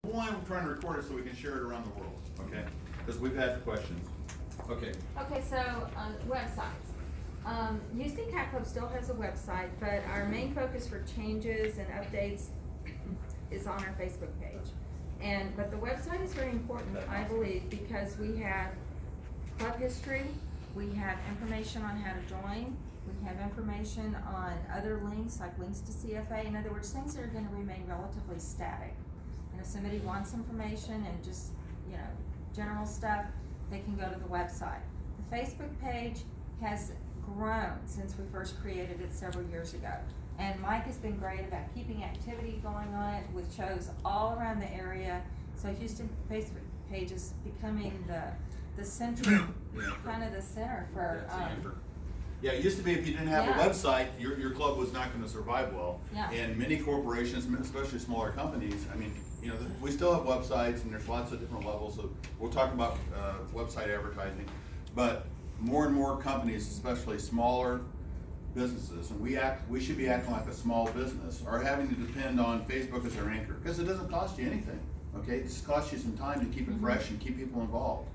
But why I'm trying to record it so we can share it around the world, okay? Because we've had questions. Okay. Okay, so, websites. Houston Cat Club still has a website, but our main focus for changes and updates is on our Facebook page. But the website is very important, I believe, because we have club history, we have information on how to join, we have information on other links, like links to CFA. In other words, things that are gonna remain relatively static. And if somebody wants information and just, general stuff, they can go to the website. The Facebook page has grown since we first created it several years ago. And Mike has been great about keeping activity going on it with shows all around the area. So Houston Facebook page is becoming the central, kind of the center for, That's the anchor. Yeah, it used to be if you didn't have a Yeah. website, your club was not gonna survive well. Yeah. And many corporations, especially smaller companies, I mean, we still have websites and there's lots of different levels of, we'll talk about, website advertising. But more and more companies, especially smaller businesses, and we should be acting like a small business, are having to depend on Facebook as their anchor, because it doesn't cost you anything, okay? It just costs you some time to keep it fresh and keep people involved.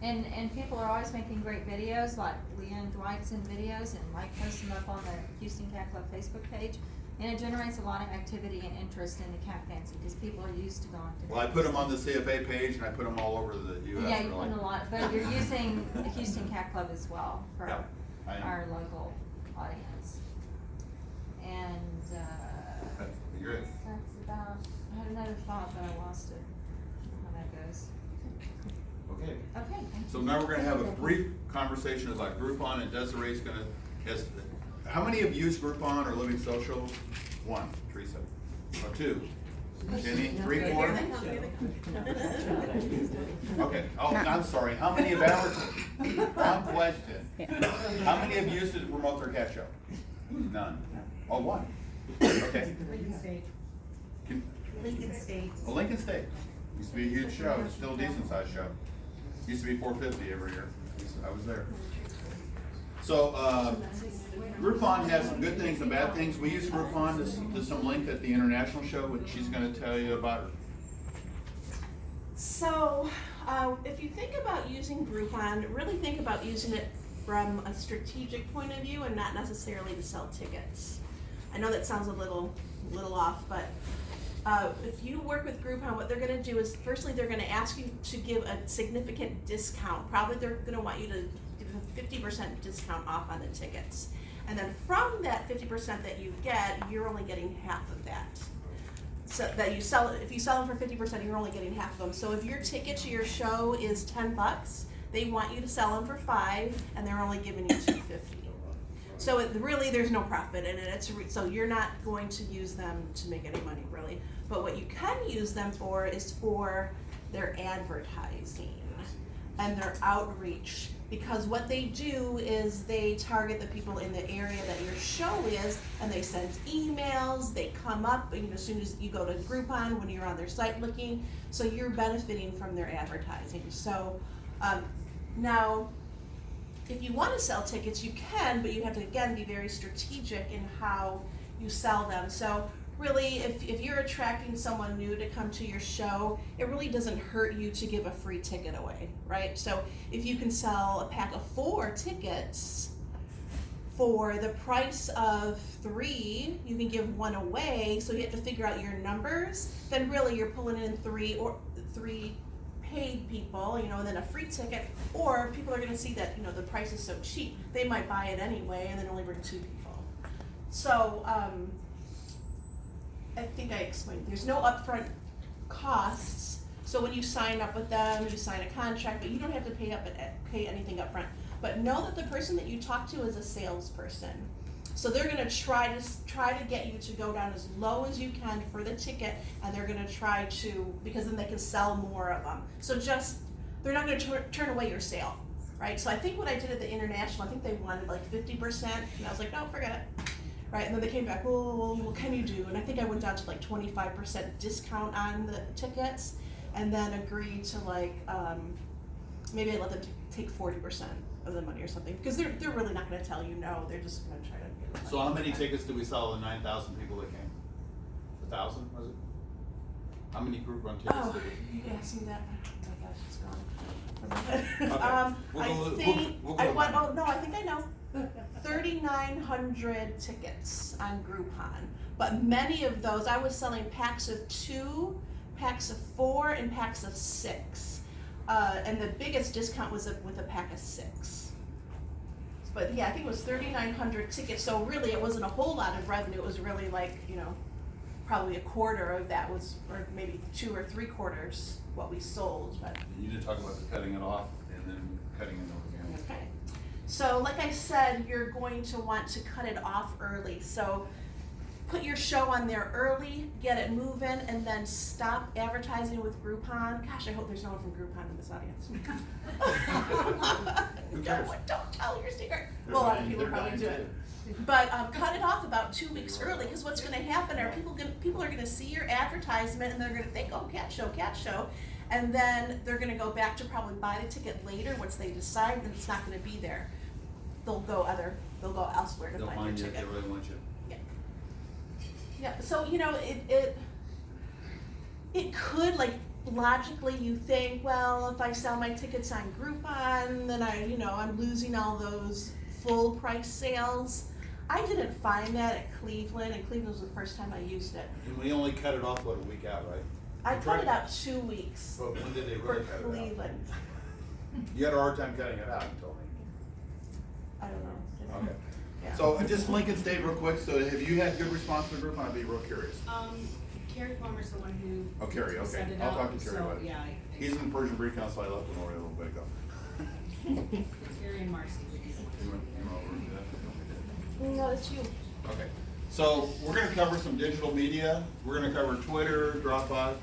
And people are always making great videos, like Leanne Dwight's in videos, and Mike posts them up on the Houston Cat Club Facebook page. And it generates a lot of activity and interest in the cat fancy, because people are used to going to. Well, I put them on the CFA page and I put them all over the US. Yeah, you really. put a lot, but you're using the Houston Cat Club as well for Yeah, I am. our local audience. And, You're it. that's about, I had another thought, but I lost it, how that goes. Okay. Okay, thank you. So now we're gonna have a brief conversation about Groupon, and Desiree's gonna, how many have used Groupon or Living Social? One, Teresa. Or two? Jenny? Three, four? Okay, oh, I'm sorry, how many have advertised? Wrong question. How many have used it to promote their cat show? None. Oh, one. Okay. Lincoln State. Can- Lincoln State. Well, Lincoln State, used to be a huge show, it's still a decent sized show. Used to be $450 every year, I was there. So, Groupon has some good things and bad things. We use Groupon to some link at the international show, which she's gonna tell you about. So, if you think about using Groupon, really think about using it from a strategic point of view and not necessarily to sell tickets. I know that sounds a little off, but if you work with Groupon, what they're gonna do is, firstly, they're gonna ask you to give a significant discount. Probably they're gonna want you to give a 50% discount off on the tickets. And then from that 50% that you get, you're only getting half of that. So that you sell it, if you sell them for 50%, you're only getting half of them. So if your ticket to your show is $10, they want you to sell them for $5, and they're only giving you $2.50. So really, there's no profit in it. So you're not going to use them to make any money, really. But what you can use them for is for their advertising and their outreach. Because what they do is they target the people in the area that your show is, and they send emails, they come up, as soon as you go to Groupon, when you're on their site looking, so you're benefiting from their advertising. So, now, if you want to sell tickets, you can, but you have to, again, be very strategic in how you sell them. So really, if you're attracting someone new to come to your show, it really doesn't hurt you to give a free ticket away, right? So if you can sell a pack of 4 tickets for the price of 3, you can give 1 away, so you have to figure out your numbers, then really you're pulling in 3 paid people, and then a free ticket, or people are gonna see that, the price is so cheap, they might buy it anyway and then only bring 2 people. So, I think I explained, there's no upfront costs, so when you sign up with them, you sign a contract, but you don't have to pay anything upfront. But know that the person that you talk to is a salesperson. So they're gonna try to get you to go down as low as you can for the ticket, and they're gonna try to, because then they can sell more of them. So they're not gonna turn away your sale, right? So I think what I did at the international, I think they wanted like 50%, and I was like, no, forget it. Right, and then they came back, well, what can you do? And I think I went down to like 25% discount on the tickets, and then agreed to maybe I let them take 40% of the money or something, because they're really not gonna tell you no, they're just gonna try to get the money. So how many tickets did we sell to the 9,000 people that came? 1,000, was it? How many Groupon tickets Oh, did you asked me that. Oh my gosh, it's gone. Okay. We'll I go- think, we'll go I with want, mine. oh, no, I think I know. 3,900 tickets on Groupon. But many of those, I was selling packs of 2, packs of 4, and packs of 6. And the biggest discount was with a pack of 6. But yeah, I think it was 3,900 tickets, so really it wasn't a whole lot of revenue, it was really like, you know, probably a quarter of that was, or maybe 2 or 3/4 what we sold, but. You did talk about the cutting it off and then cutting it organic. Okay, so like I said, you're going to want to cut it off early, so put your show on there early, get it moving, and then stop advertising with Groupon. Gosh, I hope there's no one from Groupon in this audience. Who cares? Don't tell your secret. They're Well, a lot of lying- people they're probably lying do too. it. But cut it off about 2 weeks early, because what's gonna happen are people are gonna see your advertisement and they're gonna think, oh, cat show, and then they're gonna go back to probably buy the ticket later once they decide that it's not gonna be there. They'll go elsewhere to They'll find find your you if they ticket. really want you. Yeah, so you know, it could, like, logically you think, well, if I sell my tickets on Groupon, then I'm losing all those full price sales. I didn't find that at Cleveland, and Cleveland was the first time I used it. And we only cut it off, what, a week out, right? I You cut tried- it out 2 weeks But when did they for really cut it out? Cleveland. You had a hard time cutting it out, you told me. I don't know. Okay. Yeah. So just Lincoln State real quick, so have you had good response from the group? I'd be real curious. Carrie Palmer's the one who. Oh, Carrie, okay. sent it I'll out, talk to Carrie so, about it. yeah, He's in the Persian Breed Council, I left Lenore a little bit ago. Carrie and Marcy would be the ones. You went over to that? No, it's you. Okay, so we're gonna cover some digital media, we're gonna cover Twitter, Dropbox,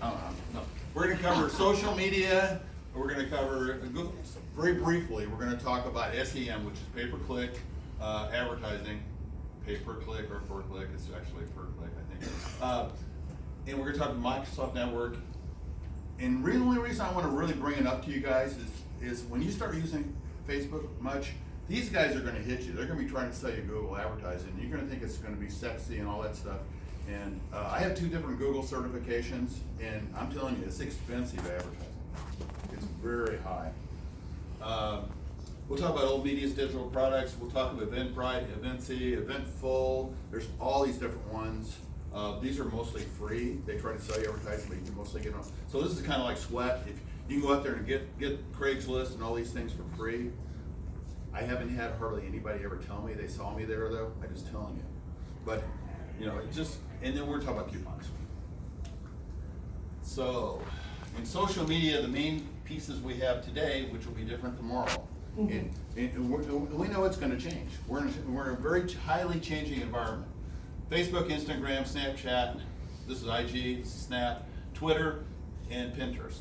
no. We're gonna cover social media, we're gonna cover, very briefly, we're gonna talk about SEM, which is pay-per-click, advertising, pay-per-click or per-click, it's actually per-click, I think. And we're gonna talk Microsoft Network. And the only reason I wanna really bring it up to you guys is when you start using Facebook much, these guys are gonna hit you. They're gonna be trying to sell you Google advertising. You're gonna think it's gonna be sexy and all that stuff. And I have 2 different Google certifications, and I'm telling you, it's expensive advertising. It's very high. We'll talk about Old Media's digital products. We'll talk about Eventbrite, Eventsy, Eventful. There's all these different ones. These are mostly free. They try to sell you advertising, but you can mostly get them. So this is kind of like Sweat. If you can go out there and get Craigslist and all these things for free. I haven't had hardly anybody ever tell me they saw me there though. I'm just telling you. But it just, and then we're talking about coupons. So in social media, the main pieces we have today, which will be different tomorrow. And we know it's going to change. We're in a very highly changing environment. Facebook, Instagram, Snapchat, this is IG, this is Snap, Twitter, and Pinterest.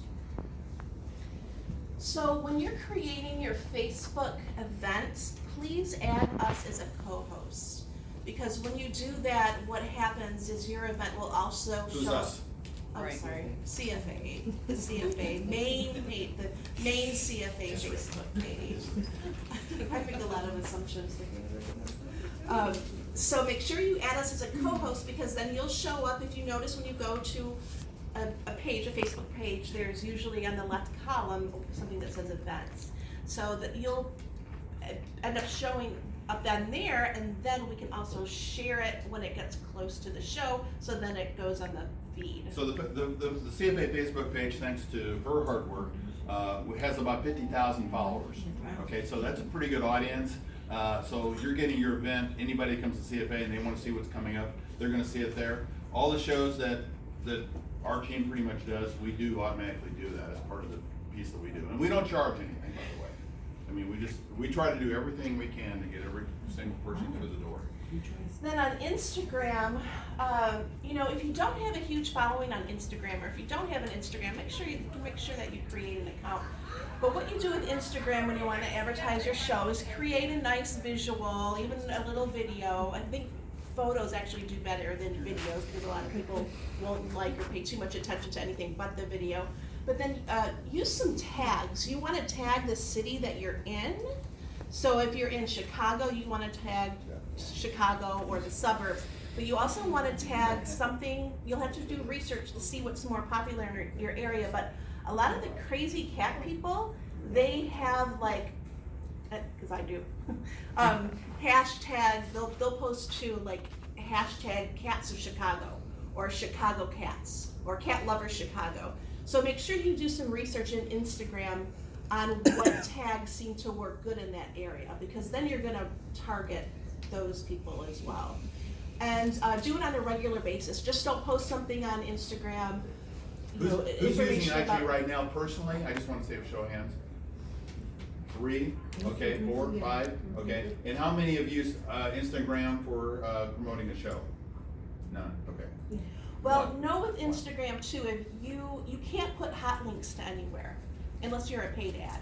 So when you're creating your Facebook events, please add us as a co-host. Because when you do that, what happens is your event will also Who's show. us? Oh, Right. sorry, CFA, the CFA, the main CFA Facebook page. I make a lot of assumptions. So make sure you add us as a co-host, because then you'll show up. If you notice when you go to a page, a Facebook page, there's usually on the left column something that says events. So that you'll end up showing up down there, and then we can also share it when it gets close to the show, so then it goes on the feed. So the CFA Facebook page, thanks to her hard work, has about 50,000 followers. Okay, so that's a pretty good audience. So you're getting your event, anybody that comes to CFA and they want to see what's coming up, they're going to see it there. All the shows that our team pretty much does, we do automatically do that as part of the piece that we do. And we don't charge anything, by the way. I mean, we try to do everything we can to get every single person through the door. Then on Instagram, if you don't have a huge following on Instagram, or if you don't have an Instagram, make sure that you create an account. But what you do with Instagram when you want to advertise your show is create a nice visual, even a little video. I think photos actually do better than videos, because a lot of people won't like or pay too much attention to anything but the video. But then use some tags. You want to tag the city that you're in. So if you're in Chicago, you want to tag Chicago or the suburbs. But you also wanna tag something, you'll have to do research to see what's more popular in your area, but a lot of the crazy cat people, they have like, cause I do, hashtag, they'll post to like hashtag cats of Chicago, or Chicago cats, or cat lovers Chicago. So make sure you do some research in Instagram on what tags seem to work good in that area, because then you're gonna target those people as well. And do it on a regular basis. Just don't post something on Instagram, you know, Who's using it information actually about. right now personally? I just wanna say a show of hands. 3, okay, 4, 5, okay. And how many have used Instagram for promoting a show? None, okay. Well, know with Instagram too, if you can't put hot links to anywhere unless you're a paid ad.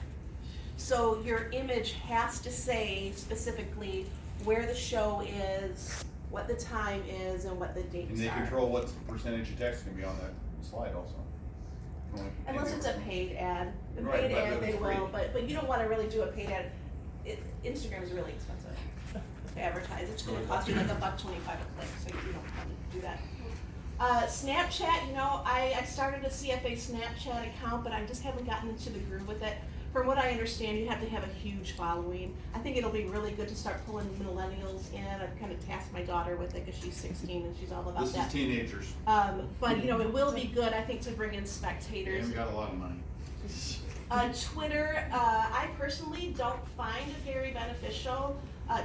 So your image has to say specifically where the show is, what the time is, and what the dates And they are. control what percentage of text can be on that slide also. Unless it's a paid ad. The Right, paid but ad, they it's free. will, but you don't wanna really do a paid ad. Instagram is really expensive to advertise. It's gonna cost you like $1.25 a click, so you don't want to do that. Snapchat, you know, I started a CFA Snapchat account, but I just haven't gotten into the groove with it. From what I understand, you have to have a huge following. I think it'll be really good to start pulling millennials in. I've kind of tasked my daughter with it because she's 16 and she's all about This that. is teenagers. But you know, it will be good, I think, to bring in They spectators. haven't got a lot of money. Twitter, I personally don't find it very beneficial.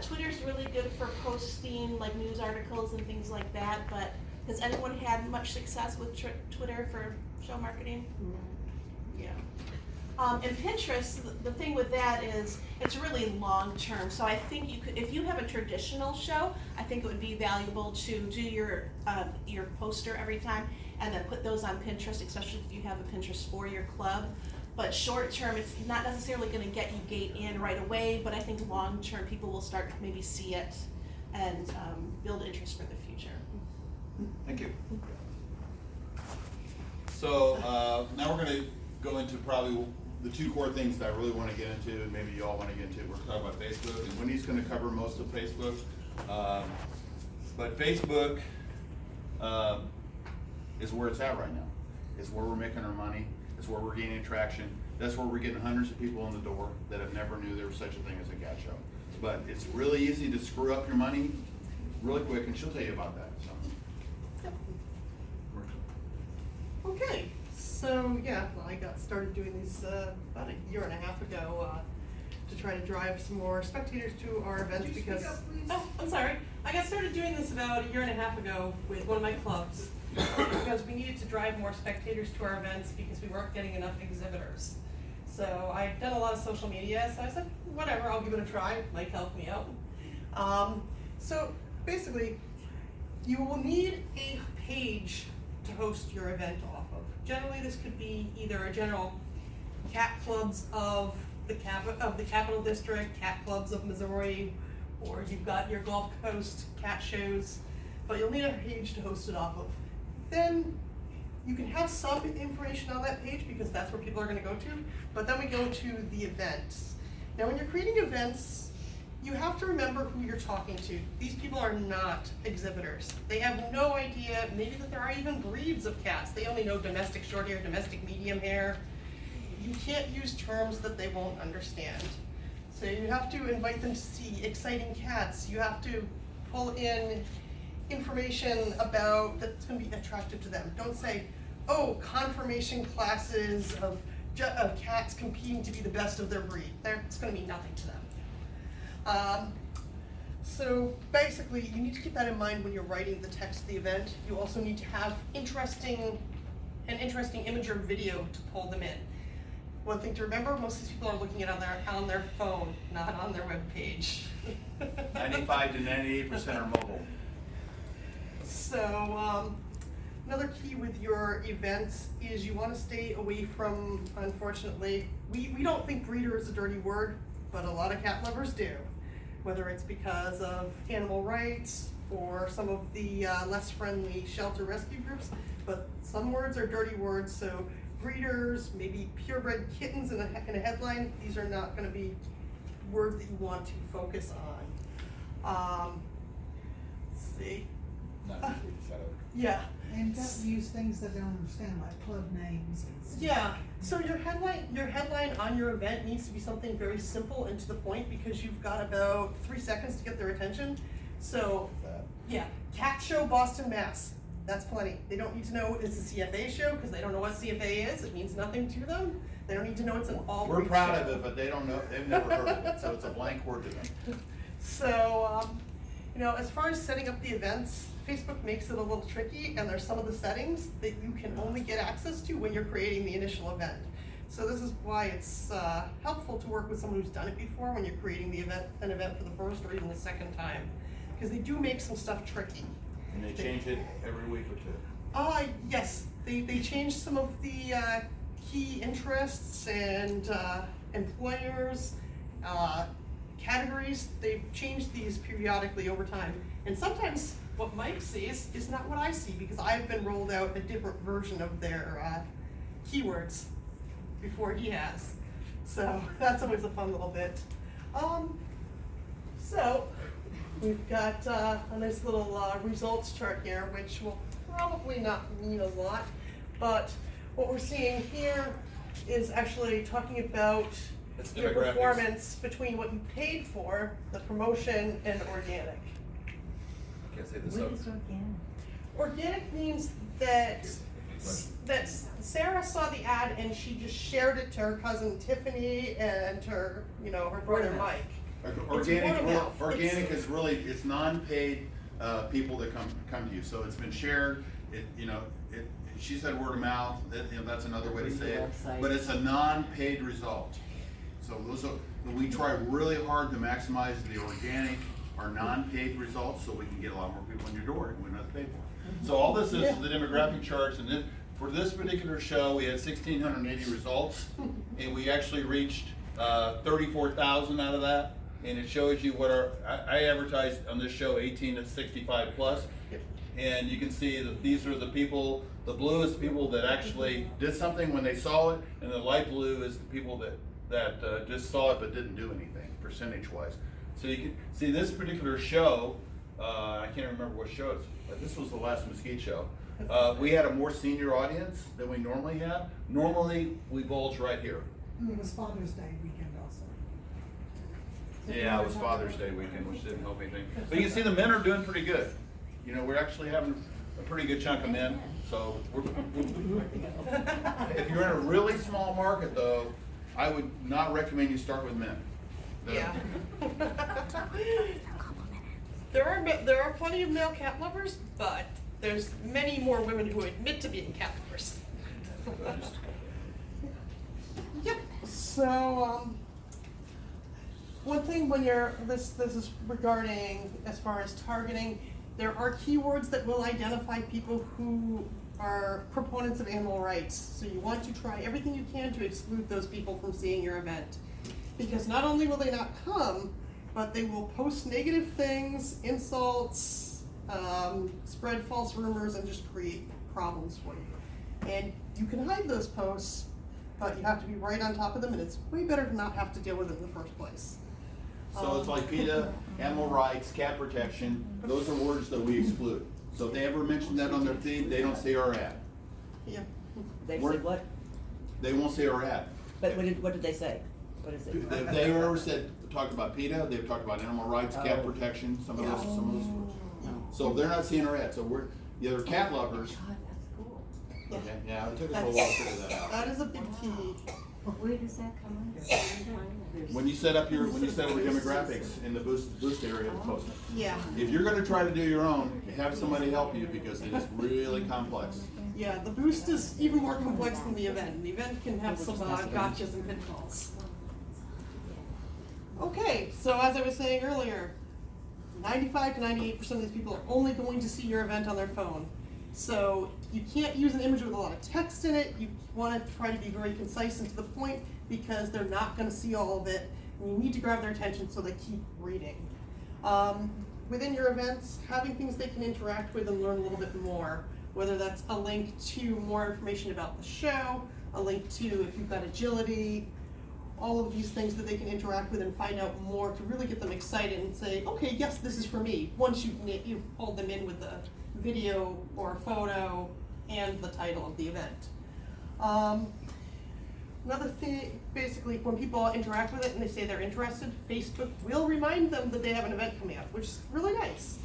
Twitter's really good for posting like news articles and things like that, but has anyone had much success with Twitter for show marketing? Yeah. And Pinterest, the thing with that is it's really long term. So I think you could, if you have a traditional show, I think it would be valuable to do your poster every time and then put those on Pinterest, especially if you have a Pinterest for your club. But short term, it's not necessarily going to get you gate in right away, but I think long term people will start to maybe see it and build interest for the future. Thank you. So now we're gonna go into probably the 2 core things that I really wanna get into, and maybe you all wanna get into. We're talking about Facebook, and Wendy's gonna cover most of Facebook. But Facebook is where it's at right now. It's where we're making our money. It's where we're gaining traction. That's where we're getting hundreds of people in the door that have never knew there was such a thing as a cat show. But it's really easy to screw up your money really quick, and she'll tell you about that, so. Okay, so yeah, well, I got started doing these about a year and a half ago to try to drive some more spectators to our events because. Oh, I'm sorry. I got started doing this about a year and a half ago with one of my clubs because we needed to drive more spectators to our events because we weren't getting enough exhibitors. So I'd done a lot of social media, so I said, whatever, I'll give it a try. It might help me out. So basically, you will need a page to host your event off of. Generally, this could be either a general cat clubs of the Capital District, cat clubs of Missouri, or you've got your Gulf Coast cat shows, but you'll need a page to host it off of. Then you can have some information on that page because that's where people are gonna go to, but then we go to the events. Now when you're creating events, you have to remember who you're talking to. These people are not exhibitors. They have no idea, maybe that there are even breeds of cats. They only know domestic short hair, domestic medium hair. You can't use terms that they won't understand. So you have to invite them to see exciting cats. You have to pull in information about that's gonna be attractive to them. Don't say, oh, conformation classes of cats competing to be the best of their breed. It's gonna mean nothing to them. So basically, you need to keep that in mind when you're writing the text of the event. You also need to have an interesting image or video to pull them in. One thing to remember, most of these people are looking at it on their phone, not on their web page. 95 to 98% are mobile. So another key with your events is you want to stay away from, unfortunately, we don't think breeder is a dirty word, but a lot of cat lovers do. Whether it's because of animal rights or some of the less friendly shelter rescue groups, but some words are dirty words, so breeders, maybe purebred kittens in a headline, these are not gonna be words that you want to focus on. Let's see. not just we decided. Yeah. And don't use things that they don't understand, like club names and stuff. Yeah, so your headline on your event needs to be something very simple and to the point, because you've got about 3 seconds to get their attention. So, yeah, Cat Show Boston, Mass. That's plenty. They don't need to know it's a CFA show, because they don't know what CFA is. It means nothing to them. They don't need to know it's an all. We're proud of it, but they don't know, they've never heard of it, so it's a blank word to them. So, as far as setting up the events, Facebook makes it a little tricky, and there's some of the settings that you can only get access to when you're creating the initial event. So this is why it's helpful to work with someone who's done it before when you're creating an event for the first or even the second time, because they do make some stuff tricky. And they change it every week or two. Yes, they changed some of the key interests and employers, categories. They've changed these periodically over time, and sometimes what Mike sees is not what I see, because I've been rolled out a different version of their keywords before he has. So that's always a fun little bit. So we've got a nice little results chart here, which will probably not mean a lot, but what we're seeing here is actually talking about It's your demographics. performance between what you paid for, the promotion, and organic. Can't say this up. Organic means that Sarah saw the ad and she just shared it to her cousin Tiffany and her, her brother Mike. Organic, word of mouth. organic is really, it's non-paid, people that come to you, so it's been shared, she said word of mouth, that's another way to say it, but it's a non-paid result. So we try really hard to maximize the organic, our non-paid results, so we can get a lot more people in your door, and we don't have to pay for it. So all this is the demographic charts, and then, for this particular show, we had 1,680 results, and we actually reached 34,000 out of that. And it shows you what I advertised on this show 18 to 65 plus. And you can see that these are the people, the blue is the people that actually did something when they saw it, and the light blue is the people that just saw it but didn't do anything, percentage wise. So you can see this particular show, I can't remember what show it's, but this was the last Mesquite show. We had a more senior audience than we normally have. Normally, we bulge right here. It was Father's Day weekend also. Yeah, it was Father's Day weekend, which didn't help anything. But you can see the men are doing pretty good. We're actually having a pretty good chunk of men, so if you're in a really small market though, I would not recommend you start with men. Yeah. There are plenty of male cat lovers, but there's many more women who admit to being cat lovers. Yep. So, one thing when this is regarding as far as targeting, there are keywords that will identify people who are proponents of animal rights. So you want to try everything you can to exclude those people from seeing your event. Because not only will they not come, but they will post negative things, insults, spread false rumors, and just create problems for you. And you can hide those posts, but you have to be right on top of them, and it's way better to not have to deal with it in the first place. So it's like PETA, animal rights, cat protection, those are words that we exclude. So if they ever mention that on their feed, they don't see our ad. Yeah. They say We're- what? They won't see our ad. But what did they say? What is it? If they ever talked about PETA, they've talked about animal rights, cat Oh. protection, some of those words. So they're not seeing our ad, so the other cat lovers, God, that's cool. okay, yeah, it took us a little while to figure that out. That is a big key. Where does that come under? When you set up your demographics in the boost area, post it. Yeah. If you're gonna try to do your own, have somebody help you because it is really complex. Yeah, the boost is even more complex than the event. The event can have some gotchas and pitfalls. Okay, so as I was saying earlier, 95 to 98% of these people are only going to see your event on their phone. So you can't use an image with a lot of text in it. You want to try to be very concise and to the point because they're not going to see all of it. And you need to grab their attention so they keep reading. Within your events, having things they can interact with and learn a little bit more, whether that's a link to more information about the show, a link to if you've got agility, all of these things that they can interact with and find out more to really get them excited and say, okay, yes, this is for me, once you've pulled them in with the video or photo and the title of the event. Another thing, basically, when people interact with it and they say they're interested, Facebook will remind them that they have an event coming up, which is really nice.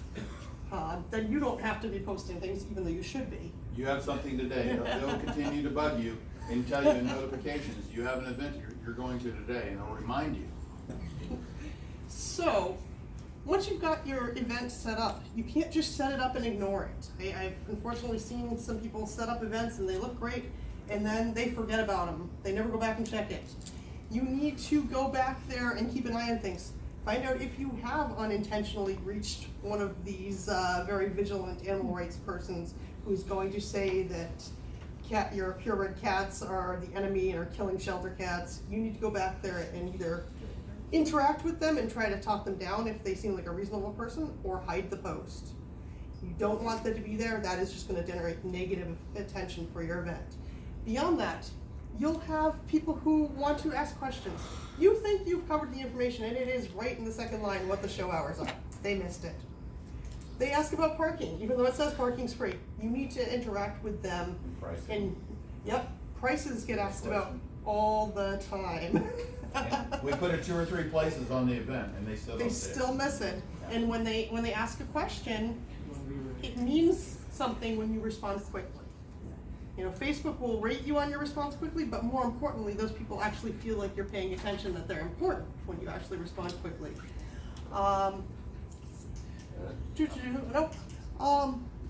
Then you don't have to be posting things, even though you should be. You have something today, they'll continue to bug you and tell you in notifications, you have an event you're going to today, and they'll remind you. So, once you've got your event set up, you can't just set it up and ignore it. I've unfortunately seen some people set up events and they look great, and then they forget about them. They never go back and check it. You need to go back there and keep an eye on things. Find out if you have unintentionally reached one of these very vigilant animal rights persons who's going to say that your purebred cats are the enemy and are killing shelter cats. You need to go back there and either interact with them and try to talk them down if they seem like a reasonable person, or hide the post. You don't want them to be there. That is just going to generate negative attention for your event. Beyond that, you'll have people who want to ask questions. You think you've covered the information, and it is right in the second line what the show hours are. They missed it. They ask about parking, even though it says parking's free. You need to interact with them. Pricing. And, yep, prices get asked about all the time. We put it 2 or 3 places on the event, and they still They don't say it. still miss it. And when they ask a question, it means something when you respond quickly. You know, Facebook will rate you on your response quickly, but more importantly, those people actually feel like you're paying attention, that they're important when you actually respond quickly.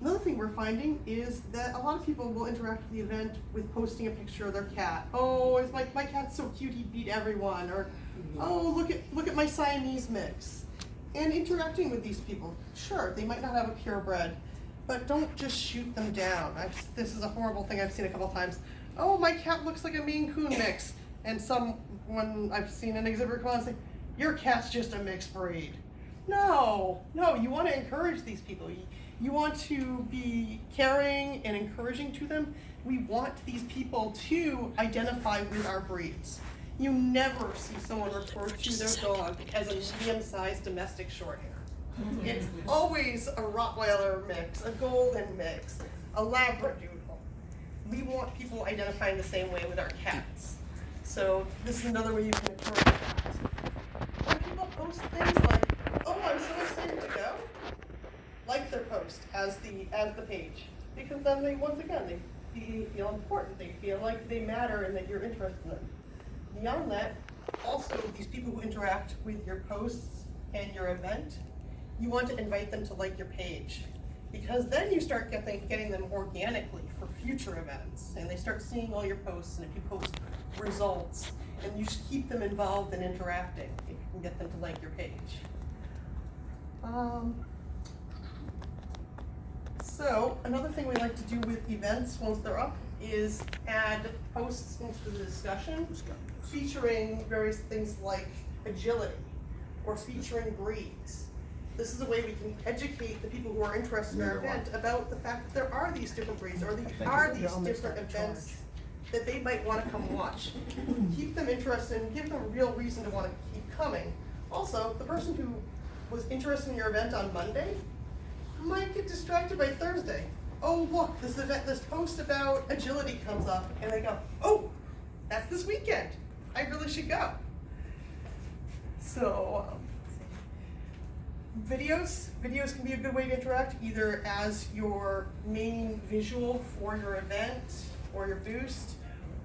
Another thing we're finding is that a lot of people will interact with the event with posting a picture of their cat. Oh, it's like, my cat's so cute, he beat everyone. Or, oh, look at my Siamese mix. And interacting with these people, sure, they might not have a purebred, but don't just shoot them down. This is a horrible thing I've seen a couple times. Oh, my cat looks like a Maine Coon mix. And someone, I've seen an exhibitor come on and say, your cat's just a mixed breed. No, you want to encourage these people. You want to be caring and encouraging to them. We want these people to identify with our breeds. You never see someone refer to their dog as a medium-sized domestic shorthair. It's always a Rottweiler mix, a Golden mix, a Labradoodle. We want people identifying the same way with our cats. So this is another way you can encourage that. When people post things like, oh, I'm so excited to go, like their post as the page. Because then they, once again, they feel important, they feel like they matter and that you're interested in them. Beyond that, also these people who interact with your posts and your event, you want to invite them to like your page. Because then you start getting them organically for future events, and they start seeing all your posts, and if you post results, and you just keep them involved and interacting, if you can get them to like your page. So another thing we like to do with events once they're up is add posts into the discussion featuring various things like agility or featuring breeds. This is a way we can educate the people who are interested in our event about the fact that there are these different breeds, or there are these different events that they might want to come watch. Keep them interested and give them a real reason to want to keep coming. Also, the person who was interested in your event on Monday might get distracted by Thursday. Oh, look, this post about agility comes up, and they go, oh, that's this weekend. I really should go. So, videos can be a good way to interact, either as your main visual for your event or your boost,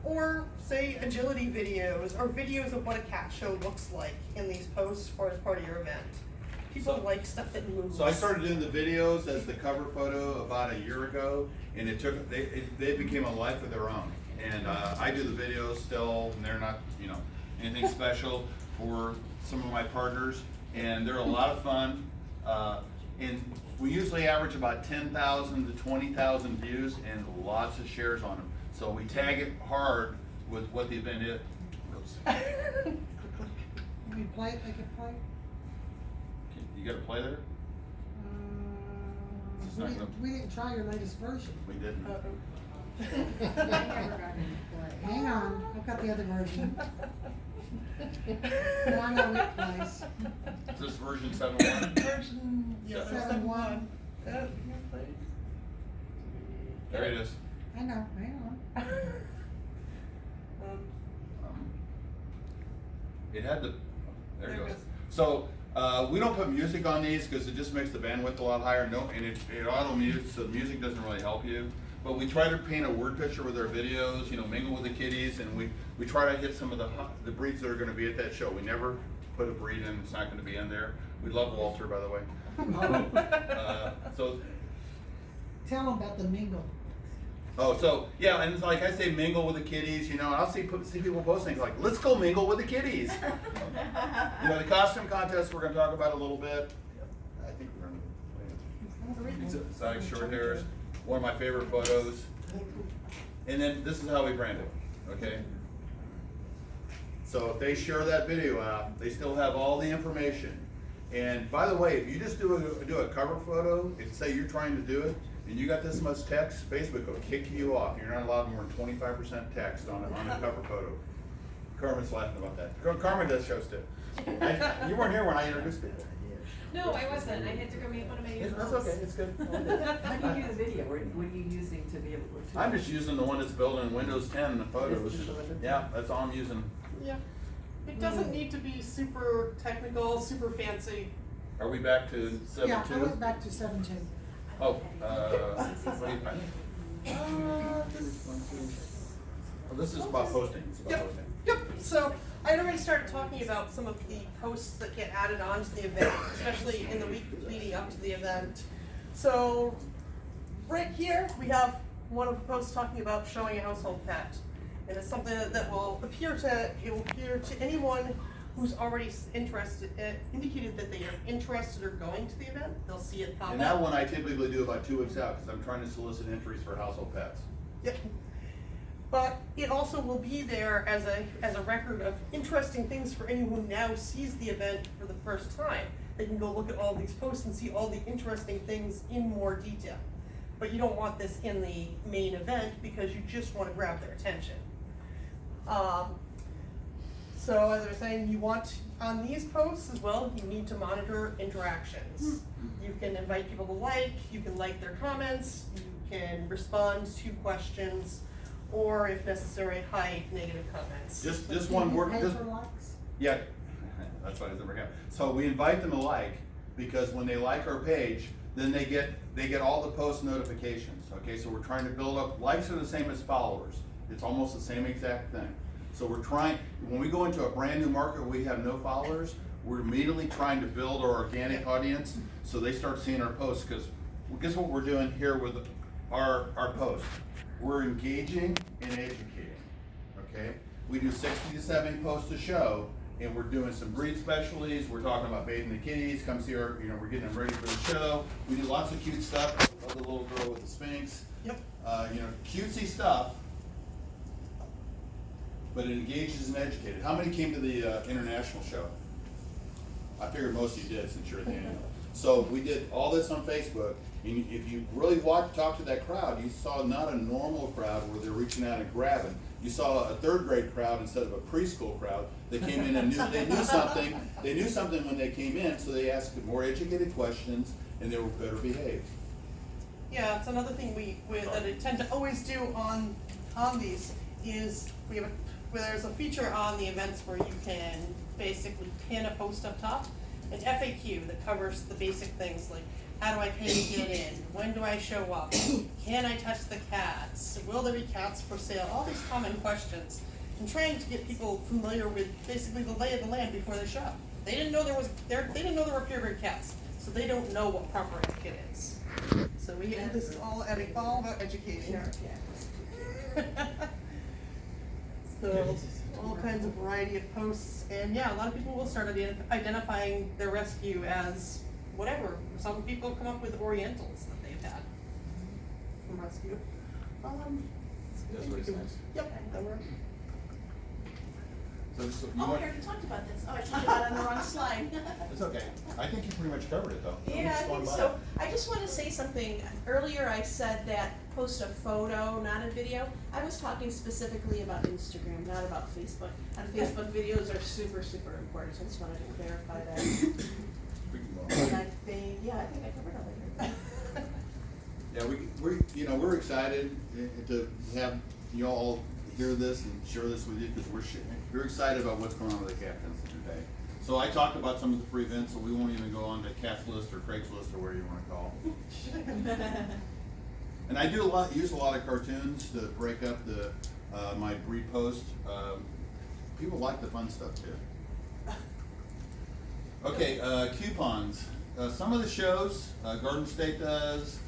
or say agility videos or videos of what a cat show looks like in these posts or as part of your event. People like stuff that moves. So I started doing the videos as the cover photo about a year ago, and they became a life of their own. And I do the videos still, and they're not, anything special for some of my partners, and they're a lot of fun. And we usually average about 10,000 to 20,000 views and lots of shares on them. So we tag it hard with what the event is. Oops. We play it, they can play? You got to play there? It's not gonna- We didn't try your latest version. We didn't. Hang on, I've got the other version. No, I know it plays. Is this version 7.1? Version 7.1. There it is. I know, hang on. It had the, there it There it goes. goes. So, we don't put music on these because it just makes the bandwidth a lot higher, and it auto mutes, so the music doesn't really help you. But we try to paint a word picture with our videos, mingle with the kiddies, and we try to hit some of the breeds that are gonna be at that show. We never put a breed in, it's not gonna be in there. We love Walter, by the way. So, Tell them about the mingle. yeah, and it's like I say, mingle with the kiddies, and I'll see people post things like, let's go mingle with the kiddies. The costume contest we're gonna talk about a little bit. I think we're gonna, exotic short hairs, one of my favorite photos. And then this is how we brand it, okay? So if they share that video out, they still have all the information. And by the way, if you just do a cover photo, and say you're trying to do it, and you got this much text, Facebook will kick you off. You're not allowed more than 25% text on a cover photo. Carmen's laughing about that. Carmen does shows too. You weren't here when I introduced people. No, I wasn't. I had to go make one of my new That's phones. okay, it's good. How do you do the video? What are you using to be able to? I'm just using the one that's built in Windows 10, the photos. Just the Windows 10? Yeah, that's all I'm using. Yeah, it doesn't need to be super technical, super fancy. Are we back to 7.2? Yeah, I went back to 7.2. Oh, what do you oh, this is about posting. It's about Yep, posting. yep, so I had already started talking about some of the posts that get added on to the event, especially in the week leading up to the event. So, right here, we have one of the posts talking about showing a household pet. And it's something that will appear to anyone who's already indicated that they are interested or going to the event. They'll see it pop up. And that one I typically do about 2 weeks out because I'm trying to solicit entries for household pets. Yep. But it also will be there as a record of interesting things for anyone who now sees the event for the first time. They can go look at all these posts and see all the interesting things in more detail. But you don't want this in the main event because you just want to grab their attention. So as I was saying, you want on these posts as well, you need to monitor interactions. You can invite people to like, you can like their comments, you can respond to questions, or if necessary, hide negative comments. Just one word. Pay Just, for likes? yeah, that's why it's never happened. So we invite them to like because when they like our page, then they get all the post notifications. Okay, so we're trying to build up. Likes are the same as followers. It's almost the same exact thing. So we're trying, when we go into a brand new market where we have no followers, we're immediately trying to build our organic audience so they start seeing our posts. Because guess what we're doing here with our posts? We're engaging and educating, okay? We do 60 to 70 posts a show, and we're doing some breed specialties. We're talking about bathing the kitties. Come see our, we're getting them ready for the show. We do lots of cute stuff. Love the little girl with the Sphinx. Yep. Cutesy stuff. But it engages and educated. How many came to the international show? I figured most of you did since you're at the annual. So we did all this on Facebook, and if you really talk to that crowd, you saw not a normal crowd where they're reaching out and grabbing. You saw a third grade crowd instead of a preschool crowd. They came in and they knew something. They knew something when they came in, so they asked more educated questions, and they were better behaved. Yeah, it's another thing that I tend to always do on these is there's a feature on the events where you can basically pin a post up top, an FAQ that covers the basic things like how do I pay to get in, when do I show up, can I touch the cats, will there be cats for sale, all these common questions, and trying to get people familiar with basically the lay of the land before they show up. They didn't know there were purebred cats, so they don't know what proper etiquette is. So this is all about education. So all kinds of variety of posts, and yeah, a lot of people will start identifying their rescue as whatever. Some people come up with Orientals that they've had from rescue. That's what it says. Yep, that works. So you Oh, want, we already talked about this. Oh, I talked about it on the wrong slide. it's okay. I think you pretty much covered it though. Yeah, I Just going think by so. it. I just want to say something. Earlier I said that post a photo, not a video. I was talking specifically about Instagram, not about Facebook. On Facebook, videos are super, super important. So I just wanted to clarify that. We can go on. And I think I covered everything. Yeah, we're excited to have you all hear this and share this with you, because we're excited about what's going on with the captains today. So I talked about some of the free events, so we won't even go on to Cat's List or Craigslist or whatever you wanna call. And I use a lot of cartoons to break up my breed post. People like the fun stuff too. Okay, coupons. Some of the shows, Garden State does,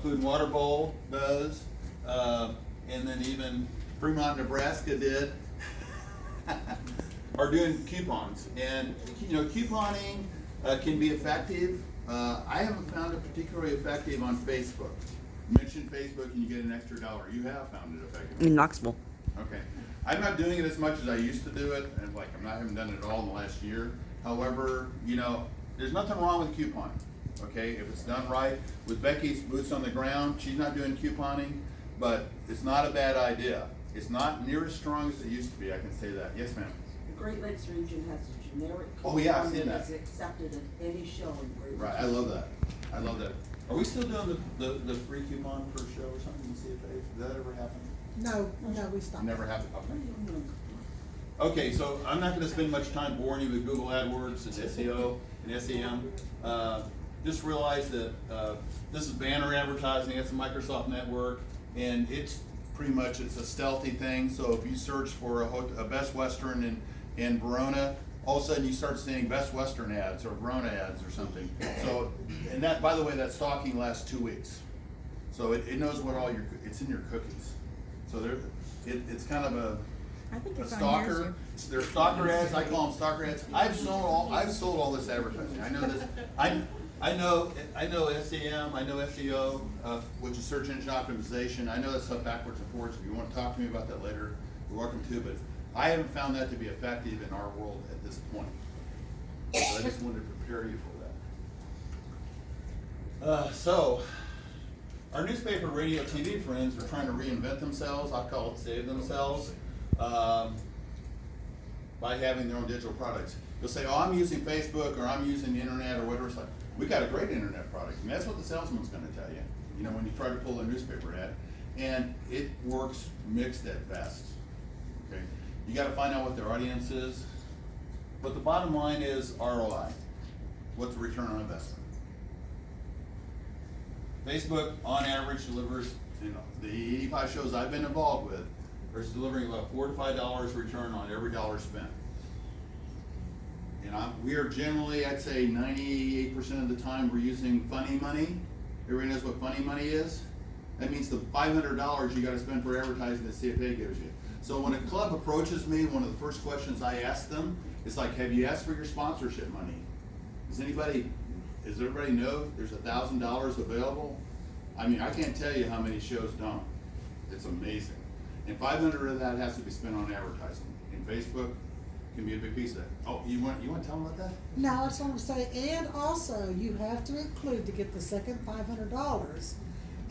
Food and Water Bowl does, and then even Fremont, Nebraska did, are doing coupons. And, couponing can be effective. I haven't found it particularly effective on Facebook. You mention Facebook and you get an extra $1. You have found it effective. In Knoxville. Okay. I'm not doing it as much as I used to do it, and haven't done it at all in the last year. However, there's nothing wrong with couponing, okay? If it's done right, with Becky's boots on the ground, she's not doing couponing, but it's not a bad idea. It's not near as strong as it used to be, I can say that. Yes, ma'am? The Great Lakes region has a generic Oh, yeah, I've coupon seen that that. is accepted at any show in Great Lakes. Right, I love that. I love that. Are we still doing the free coupon per show or something in CFA? Did that ever happen? No, we stopped. Never happened, okay. Okay, so I'm not gonna spend much time boring you with Google AdWords and SEO and SEM. Just realize that, this is banner advertising, it's a Microsoft network, and it's a stealthy thing. So if you search for a Best Western in Verona, all of a sudden you start seeing Best Western ads or Verona ads or something. So, and that, by the way, that stalking lasts 2 weeks. So it knows what it's in your cookies. So it's kind of a stalker. They're stalker ads. I call them stalker ads. I've sold all this advertising. I know this. I know SEM. I know SEO, which is search engine optimization. I know that stuff backwards and forwards. If you want to talk to me about that later, you're welcome to. But I haven't found that to be effective in our world at this point. So I just wanted to prepare you for that. So. Our newspaper, radio, TV friends are trying to reinvent themselves. I call it save themselves, by having their own digital products. You'll say, oh, I'm using Facebook or I'm using the internet or whatever. It's like, we got a great internet product. And that's what the salesman's gonna tell you, when you try to pull a newspaper ad. And it works mixed at best, okay? You gotta find out what their audience is. But the bottom line is ROI. What's the return on investment? Facebook, on average, delivers, the 85 shows I've been involved with, are delivering about $4 to $5 return on every dollar spent. And we are generally, I'd say 98% of the time, we're using funny money. Everybody knows what funny money is? That means the $500 you gotta spend for advertising that CFA gives you. So when a club approaches me, one of the first questions I ask them is like, have you asked for your sponsorship money? Does everybody know there's $1,000 available? I mean, I can't tell you how many shows don't. It's amazing. And 500 of that has to be spent on advertising. And Facebook can be a big piece of that. Oh, you want to tell them about that? No, I just want to say, and also you have to include, to get the second $500,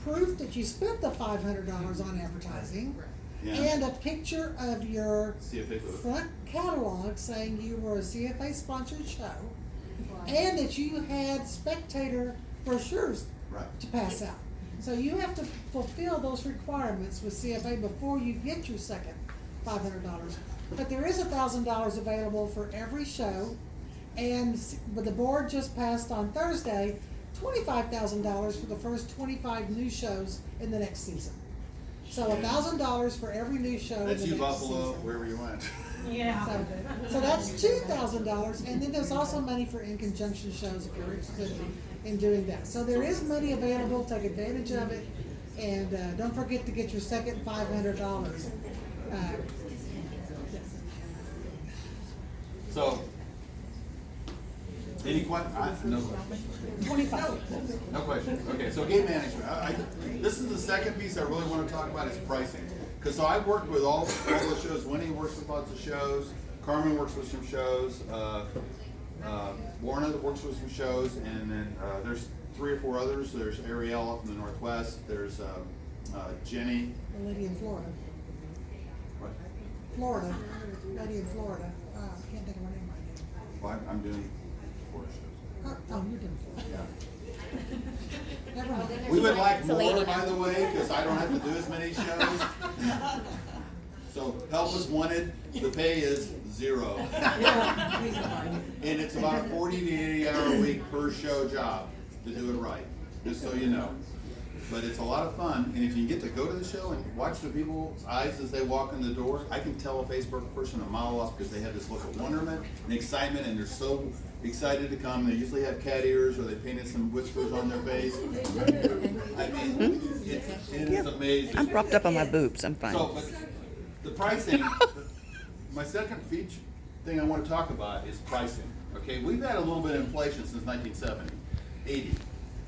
proof that you spent the $500 on advertising, Yeah. and a picture of your CFA booth. front catalog saying you were a CFA sponsored show, and that you had spectator brochures Right. to pass out. So you have to fulfill those requirements with CFA before you get your second $500. But there is $1,000 available for every show, and but the board just passed on Thursday $25,000 for the first 25 new shows in the next season. So $1,000 for every new show in the That's next you, Buffalo, season. wherever you went. Yeah. So that's $2,000, and then there's also money for in conjunction shows if you're interested in doing that. So there is money available, take advantage of it, and don't forget to get your second $500. So, any questions? No questions. 25. No question. Okay, so game management. This is the second piece I really want to talk about is pricing. Because so I've worked with all the shows. Winnie works with lots of shows. Carmen works with some shows. Lorna works with some shows, and then there's 3 or 4 others. There's Ariel up in the Northwest. There's Jenny. A lady in Florida. What? Lady in Florida. Can't think of her name right now. Well, I'm doing 4 shows. Oh, you're done for. Never mind. We would like more, by the way, because I don't have to do as many shows. So help is wanted, the pay is 0. Yeah, please don't. And it's about a 40 to 80 hour a week per show job to do it right, just so you know. But it's a lot of fun, and if you get to go to the show and watch the people's eyes as they walk in the door, I can tell a Facebook person a mile off because they have this look of wonderment and excitement, and they're so excited to come. They usually have cat ears, or they painted some whiskers on their face. I mean, it is amazing. I'm propped up on my boobs, I'm fine. So, but the pricing, my second feature thing I want to talk about is pricing. Okay, we've had a little bit of inflation since 1970, 80.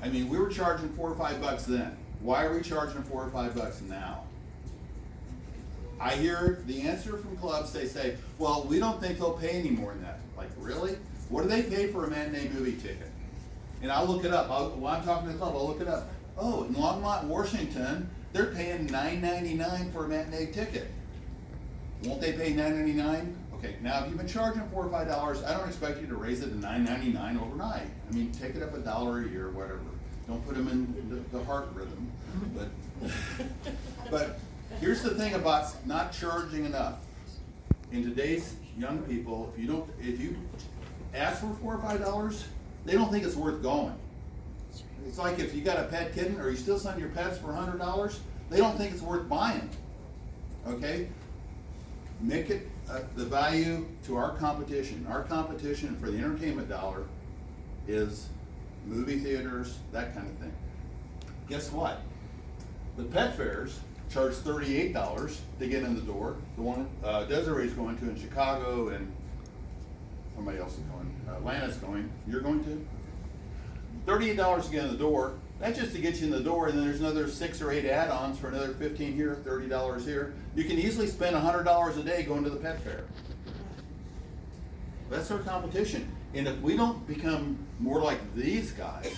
I mean, we were charging $4 or $5 then. Why are we charging $4 or $5 now? I hear the answer from clubs, they say, well, we don't think they'll pay any more than that. Like, really? What do they pay for a matinee movie ticket? And I'll look it up. While I'm talking to the club, I'll look it up. Oh, in Longmont, Washington, they're paying $9.99 for a matinee ticket. Won't they pay $9.99? Okay, now if you've been charging $4 or $5, I don't expect you to raise it to $9.99 overnight. I mean, take it up $1 a year, whatever. Don't put them in the heart rhythm. But here's the thing about not charging enough. In today's young people, if you ask for $4 or $5, they don't think it's worth going. It's like if you got a pet kitten, or you still send your pets for $100, they don't think it's worth buying. Okay? Make it the value to our competition. Our competition for the entertainment dollar is movie theaters, that kind of thing. Guess what? The pet fairs charge $38 to get in the door. The one Desiree's going to in Chicago, and somebody else is going. Atlanta's going. You're going to? $38 to get in the door. That's just to get you in the door, and then there's another 6 or 8 add-ons for another $15 here, $30 here. You can easily spend $100 a day going to the pet fair. That's our competition. And if we don't become more like these guys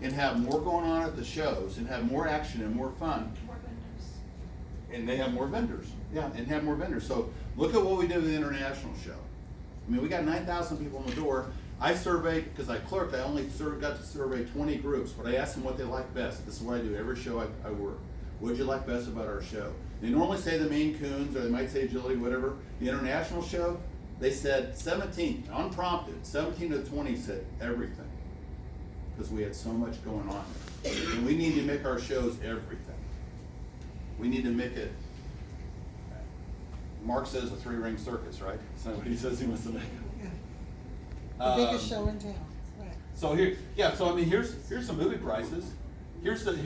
and have more going on at the shows and have more action and more fun, More vendors. and they have more vendors, yeah, and have more vendors. So look at what we did with the international show. I mean, we got 9,000 people in the door. I surveyed, because I clerked, I only got to survey 20 groups, but I asked them what they liked best. This is what I do every show I work. What did you like best about our show? They normally say the Maine Coons, or they might say agility, whatever. The international show, they said 17, unprompted, 17 to 20 said everything. Because we had so much going on. And we need to make our shows everything. We need to make it, Mark says a 3-ring circus, right? That's not what he says he wants to make. The biggest show in town, right. So here, yeah, so I mean, here's some movie prices. Actually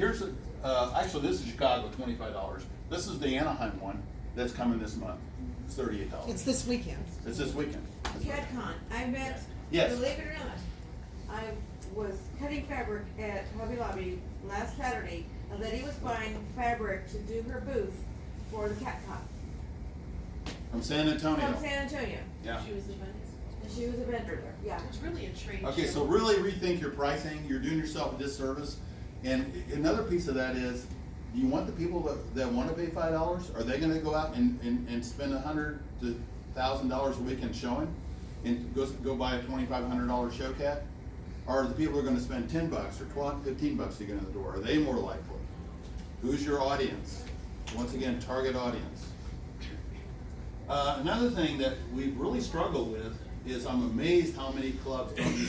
this is Chicago, $25. This is the Anaheim one that's coming this month. It's $38. It's this weekend. It's this weekend. CADCon, I met, Yes. believe it or not, I was cutting fabric at Hobby Lobby last Saturday. A lady was buying fabric to do her booth for the CADCon From San Antonio. from San Antonio. Yeah. She was the vendor. And she was a vendor there, yeah. It's really a trade show. Okay, so really rethink your pricing. You're doing yourself a disservice. And another piece of that is, do you want the people that want to pay $5? Are they gonna go out and spend $100 to $1,000 a weekend showing? And go buy a $2,500 show cat? Or are the people who are gonna spend $10 or $12, $15 to get in the door? Are they more likely? Who's your audience? Once again, target audience. Another thing that we've really struggled with is I'm amazed how many clubs don't use